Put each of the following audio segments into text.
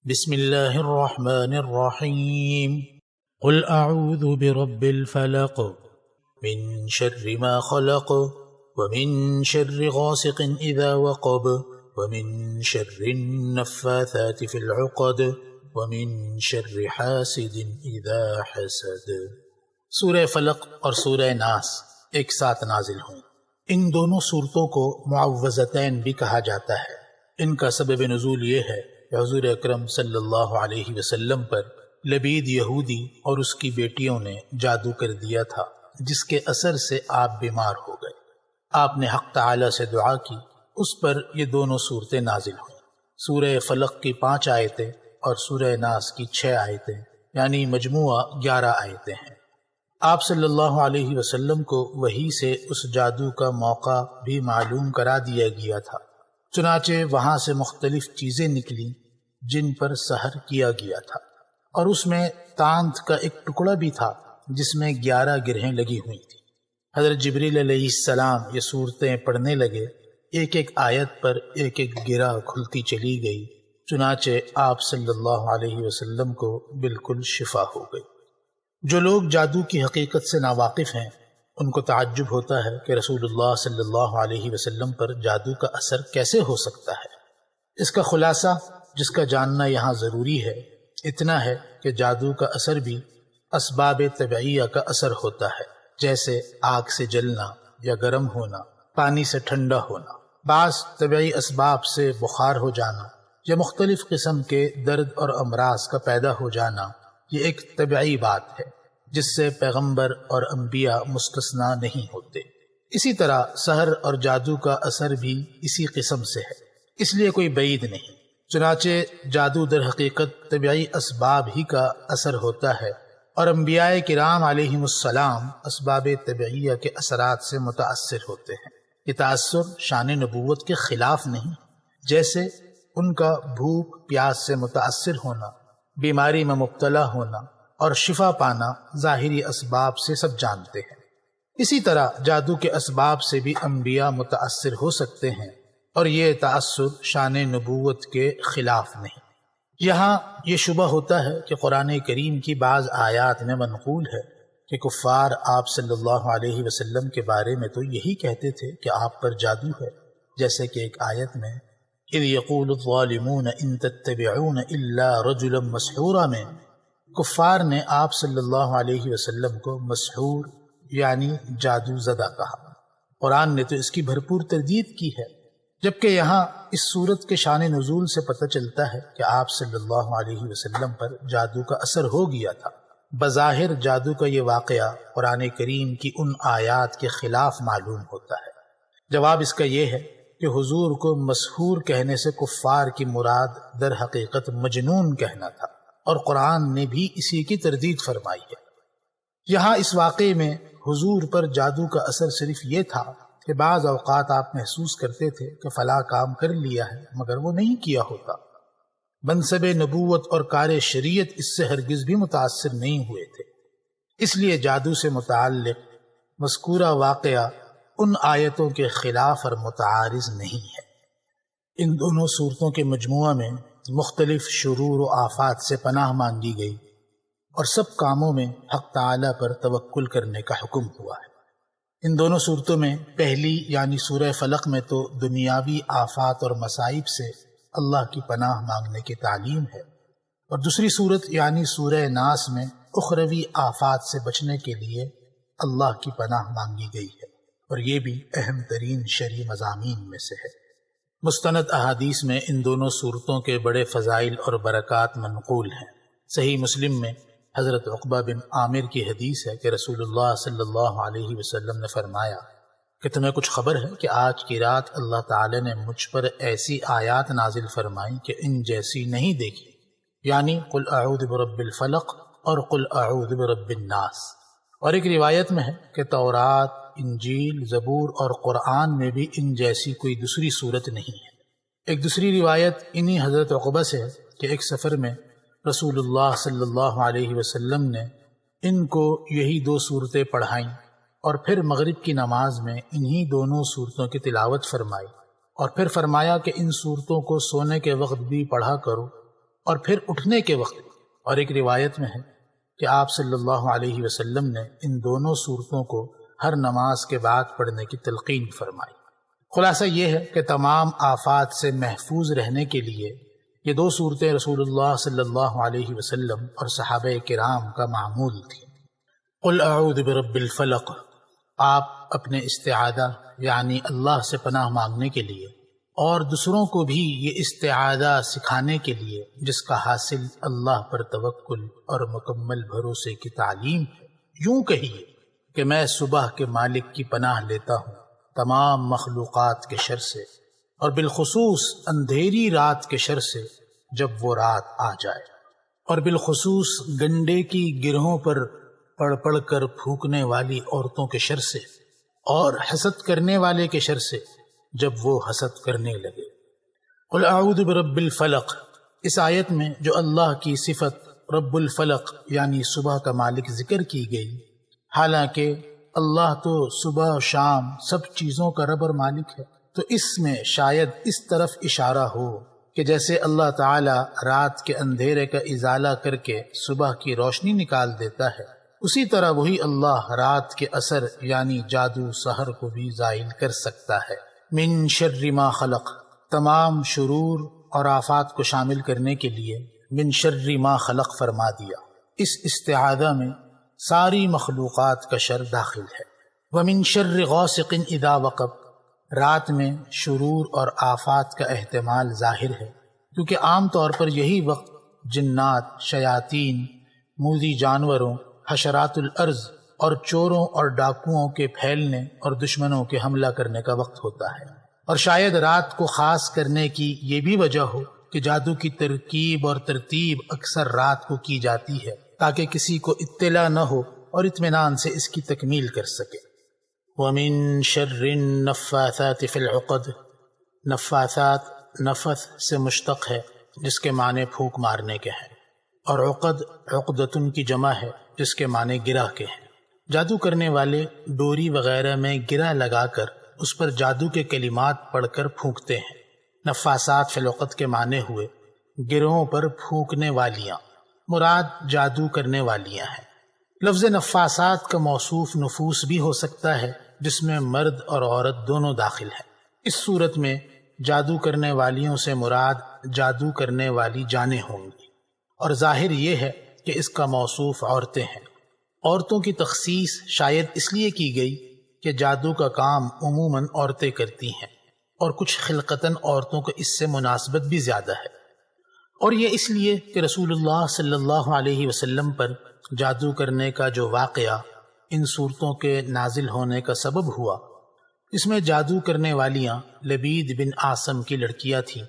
بسم اللہ الرحمن الرحیم قل اعوذ برب الفلق من شر ما خلق ومن شر غاسق اذا وقب ومن شر النفاثات في العقد ومن شر حاسد اذا حسد۔ سورہ فلق اور سورہ ناس ایک ساتھ نازل ہوئیں۔ ان دونوں صورتوں کو معوذتین بھی کہا جاتا ہے۔ ان کا سبب نزول یہ ہے کہ حضور اکرم صلی اللہ علیہ وسلم پر لبید یہودی اور اس کی بیٹیوں نے جادو کر دیا تھا، جس کے اثر سے آپ بیمار ہو گئے۔ آپ نے حق تعالی سے دعا کی، اس پر یہ دونوں صورتیں نازل ہوئیں۔ سورہ فلق کی 5 آیتیں اور سورہ ناس کی 6 آیتیں، یعنی مجموعہ 11 آیتیں ہیں۔ آپ صلی اللہ علیہ وسلم کو وحی سے اس جادو کا موقع بھی معلوم کرا دیا گیا تھا، چنانچہ وہاں سے مختلف چیزیں نکلیں جن پر سحر کیا گیا تھا، اور اس میں تانت کا ایک ٹکڑا بھی تھا جس میں 11 گرہیں لگی ہوئی تھیں۔ حضرت جبریل علیہ السلام یہ صورتیں پڑھنے لگے، ایک ایک آیت پر ایک ایک گرہ کھلتی چلی گئی، چنانچہ آپ صلی اللہ علیہ وسلم کو بالکل شفا ہو گئی۔ جو لوگ جادو کی حقیقت سے ناواقف ہیں، ان کو تعجب ہوتا ہے کہ رسول اللہ صلی اللہ علیہ وسلم پر جادو کا اثر کیسے ہو سکتا ہے۔ اس کا خلاصہ، جس کا جاننا یہاں ضروری ہے، اتنا ہے کہ جادو کا اثر بھی اسباب طبعیہ کا اثر ہوتا ہے، جیسے آگ سے جلنا یا گرم ہونا، پانی سے ٹھنڈا ہونا، بعض طبعی اسباب سے بخار ہو جانا یا مختلف قسم کے درد اور امراض کا پیدا ہو جانا، یہ ایک طبعی بات ہے جس سے پیغمبر اور انبیاء مستثنا نہیں ہوتے۔ اسی طرح سحر اور جادو کا اثر بھی اسی قسم سے ہے، اس لیے کوئی بعید نہیں۔ چنانچہ جادو در حقیقت طبعی اسباب ہی کا اثر ہوتا ہے، اور انبیاء کرام علیہم السلام اسباب طبعیہ کے اثرات سے متاثر ہوتے ہیں۔ یہ تاثر شان نبوت کے خلاف نہیں، جیسے ان کا بھوک پیاس سے متاثر ہونا، بیماری میں مبتلا ہونا اور شفا پانا ظاہری اسباب سے سب جانتے ہیں۔ اسی طرح جادو کے اسباب سے بھی انبیاء متاثر ہو سکتے ہیں، اور یہ تاثر شان نبوت کے خلاف نہیں۔ یہاں یہ شبہ ہوتا ہے کہ قرآن کریم کی بعض آیات میں منقول ہے کہ کفار آپ صلی اللہ علیہ وسلم کے بارے میں تو یہی کہتے تھے کہ آپ پر جادو ہے، جیسے کہ ایک آیت میں اِذْ يَقُولُ الظَّالِمُونَ إِن تَتَّبِعُونَ إِلَّا رَجُلًا مَسْحُورًا میں کفار نے آپ صلی اللہ علیہ وسلم کو مسحور یعنی جادو زدہ کہا۔ قرآن نے تو اس کی بھرپور تردید کی ہے، جبکہ یہاں اس صورت کے شان نزول سے پتہ چلتا ہے کہ آپ صلی اللہ علیہ وسلم پر جادو کا اثر ہو گیا تھا۔ بظاہر جادو کا یہ واقعہ قرآن کریم کی ان آیات کے خلاف معلوم ہوتا ہے۔ جواب اس کا یہ ہے کہ حضور کو مسحور کہنے سے کفار کی مراد در حقیقت مجنون کہنا تھا، اور قرآن نے بھی اسی کی تردید فرمائی ہے۔ یہاں اس واقعے میں حضور پر جادو کا اثر صرف یہ تھا کہ بعض اوقات آپ محسوس کرتے تھے کہ فلاں کام کر لیا ہے مگر وہ نہیں کیا ہوتا۔ منصب نبوت اور کار شریعت اس سے ہرگز بھی متاثر نہیں ہوئے تھے، اس لیے جادو سے متعلق مذکورہ واقعہ ان آیتوں کے خلاف اور متعارض نہیں ہے۔ ان دونوں صورتوں کے مجموعہ میں مختلف شرور و آفات سے پناہ مانگی گئی، اور سب کاموں میں حق تعالی پر توکل کرنے کا حکم ہوا ہے۔ ان دونوں صورتوں میں پہلی یعنی سورہ فلق میں تو دنیاوی آفات اور مصائب سے اللہ کی پناہ مانگنے کی تعلیم ہے، اور دوسری صورت یعنی سورہ ناس میں اخروی آفات سے بچنے کے لیے اللہ کی پناہ مانگی گئی ہے، اور یہ بھی اہم ترین شرعی مضامین میں سے ہے۔ مستند احادیث میں ان دونوں صورتوں کے بڑے فضائل اور برکات منقول ہیں۔ صحیح مسلم میں حضرت عقبہ بن عامر کی حدیث ہے کہ رسول اللہ صلی اللہ علیہ وسلم نے فرمایا کہ تمہیں کچھ خبر ہے کہ آج کی رات اللہ تعالی نے مجھ پر ایسی آیات نازل فرمائی کہ ان جیسی نہیں دیکھی، یعنی قل اعوذ برب الفلق اور قل اعوذ برب الناس۔ اور ایک روایت میں ہے کہ تورات، انجیل، زبور اور قرآن میں بھی ان جیسی کوئی دوسری صورت نہیں ہے۔ ایک دوسری روایت انہی حضرت عقبہ سے ہے کہ ایک سفر میں رسول اللہ صلی اللہ علیہ وسلم نے ان کو یہی 2 صورتیں پڑھائیں، اور پھر مغرب کی نماز میں انہی دونوں صورتوں کی تلاوت فرمائی، اور پھر فرمایا کہ ان صورتوں کو سونے کے وقت بھی پڑھا کرو، اور پھر اٹھنے کے وقت۔ اور ایک روایت میں ہے کہ آپ صلی اللہ علیہ وسلم نے ان دونوں صورتوں کو ہر نماز کے بعد پڑھنے کی تلقین فرمائی۔ خلاصہ یہ ہے کہ تمام آفات سے محفوظ رہنے کے لیے یہ دو صورتیں رسول اللہ صلی اللہ علیہ وسلم اور صحابہ کرام کا معمول تھیں۔ قل اعوذ برب الفلق، آپ اپنے استعاذہ یعنی اللہ سے پناہ مانگنے کے لیے اور دوسروں کو بھی یہ استعاذہ سکھانے کے لیے، جس کا حاصل اللہ پر توکل اور مکمل بھروسے کی تعلیم، یوں کہیے کہ میں صبح کے مالک کی پناہ لیتا ہوں تمام مخلوقات کے شر سے، اور بالخصوص اندھیری رات کے شر سے جب وہ رات آ جائے، اور بالخصوص گنڈے کی گرہوں پر پڑھ پڑھ کر پھونکنے والی عورتوں کے شر سے، اور حسد کرنے والے کے شر سے جب وہ حسد کرنے لگے۔ قل اعوذ برب الفلق، اس آیت میں جو اللہ کی صفت رب الفلق یعنی صبح کا مالک ذکر کی گئی، حالانکہ اللہ تو صبح و شام سب چیزوں کا رب اور مالک ہے، تو اس میں شاید اس طرف اشارہ ہو کہ جیسے اللہ تعالی رات کے اندھیرے کا ازالہ کر کے صبح کی روشنی نکال دیتا ہے، اسی طرح وہی اللہ رات کے اثر یعنی جادو سحر کو بھی زائل کر سکتا ہے۔ من شر ما خلق، تمام شرور اور آفات کو شامل کرنے کے لیے من شر ما خلق فرما دیا۔ اس استعاذہ میں ساری مخلوقات کا شر داخل ہے۔ ومن شر غاسق اذا وقب، رات میں شرور اور آفات کا احتمال ظاہر ہے، کیونکہ عام طور پر یہی وقت جنات، شیاطین، موذی جانوروں، حشرات الارض اور چوروں اور ڈاکوؤں کے پھیلنے اور دشمنوں کے حملہ کرنے کا وقت ہوتا ہے۔ اور شاید رات کو خاص کرنے کی یہ بھی وجہ ہو کہ جادو کی ترکیب اور ترتیب اکثر رات کو کی جاتی ہے تاکہ کسی کو اطلاع نہ ہو اور اطمینان سے اس کی تکمیل کر سکے۔ وَمِن شَرِّ النَّفَّاثَاتِ فِي الْعُقَدِ، نفاثات نفث سے مشتق ہے جس کے معنی پھونک مارنے کے ہیں، اور عقد عقدتن کی جمع ہے جس کے معنی گرہ کے ہیں۔ جادو کرنے والے ڈوری وغیرہ میں گرہ لگا کر اس پر جادو کے کلمات پڑھ کر پھونکتے ہیں۔ نفاسات فی العقد کے معنی ہوئے گروہوں پر پھونکنے والیاں، مراد جادو کرنے والیاں ہیں۔ لفظ نفاسات کا موصوف نفوس بھی ہو سکتا ہے جس میں مرد اور عورت دونوں داخل ہیں۔ اس صورت میں جادو کرنے والیوں سے مراد جادو کرنے والی جانیں ہوں گی، اور ظاہر یہ ہے کہ اس کا موصوف عورتیں ہیں۔ عورتوں کی تخصیص شاید اس لیے کی گئی کہ جادو کا کام عموماً عورتیں کرتی ہیں، اور کچھ خلقتاً عورتوں کو اس سے مناسبت بھی زیادہ ہے، اور یہ اس لیے کہ رسول اللہ صلی اللہ علیہ وسلم پر جادو کرنے کا جو واقعہ ان صورتوں کے نازل ہونے کا سبب ہوا، اس میں جادو کرنے والیاں لبید بن عاصم کی لڑکیاں تھیں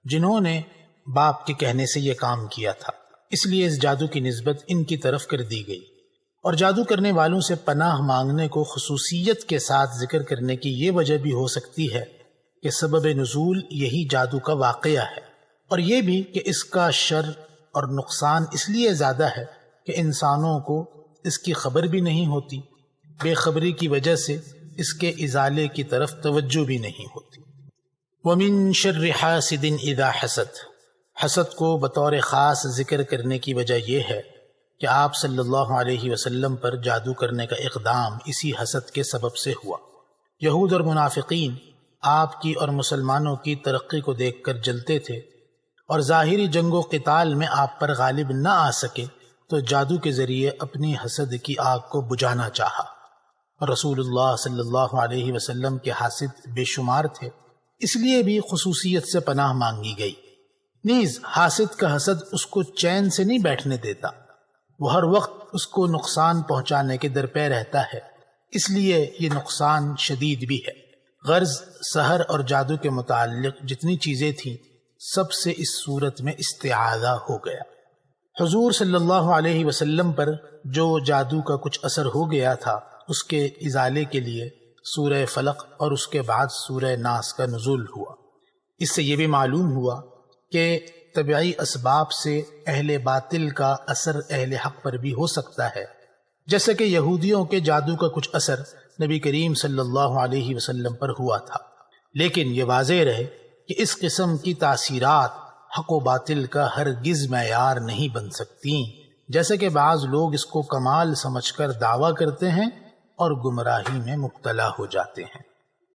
جنہوں نے باپ کے کہنے سے یہ کام کیا تھا، اس لیے اس جادو کی نسبت ان کی طرف کر دی گئی۔ اور جادو کرنے والوں سے پناہ مانگنے کو خصوصیت کے ساتھ ذکر کرنے کی یہ وجہ بھی ہو سکتی ہے کہ سبب نزول یہی جادو کا واقعہ ہے، اور یہ بھی کہ اس کا شر اور نقصان اس لیے زیادہ ہے کہ انسانوں کو اس کی خبر بھی نہیں ہوتی، بے خبری کی وجہ سے اس کے ازالے کی طرف توجہ بھی نہیں ہوتی۔ وَمِن شَرِّ حَاسِدٍ إِذَا حَسَدَ، حسد کو بطور خاص ذکر کرنے کی وجہ یہ ہے کہ آپ صلی اللہ علیہ وسلم پر جادو کرنے کا اقدام اسی حسد کے سبب سے ہوا۔ یہود اور منافقین آپ کی اور مسلمانوں کی ترقی کو دیکھ کر جلتے تھے، اور ظاہری جنگ و قتال میں آپ پر غالب نہ آ سکے تو جادو کے ذریعے اپنی حسد کی آگ کو بجھانا چاہا۔ رسول اللہ صلی اللہ علیہ وسلم کے حاسد بے شمار تھے، اس لیے بھی خصوصیت سے پناہ مانگی گئی۔ نیز حاسد کا حسد اس کو چین سے نہیں بیٹھنے دیتا، وہ ہر وقت اس کو نقصان پہنچانے کے درپے رہتا ہے، اس لیے یہ نقصان شدید بھی ہے۔ غرض سحر اور جادو کے متعلق جتنی چیزیں تھیں سب سے اس صورت میں استعاذہ ہو گیا۔ حضور صلی اللہ علیہ وسلم پر جو جادو کا کچھ اثر ہو گیا تھا اس کے ازالے کے لیے سورہ فلق اور اس کے بعد سورہ ناس کا نزول ہوا۔ اس سے یہ بھی معلوم ہوا کہ طبعی اسباب سے اہل باطل کا اثر اہل حق پر بھی ہو سکتا ہے، جیسے کہ یہودیوں کے جادو کا کچھ اثر نبی کریم صلی اللہ علیہ وسلم پر ہوا تھا، لیکن یہ واضح رہے کہ اس قسم کی تاثیرات حق و باطل کا ہرگز معیار نہیں بن سکتی، جیسے کہ بعض لوگ اس کو کمال سمجھ کر دعویٰ کرتے ہیں اور گمراہی میں مبتلا ہو جاتے ہیں۔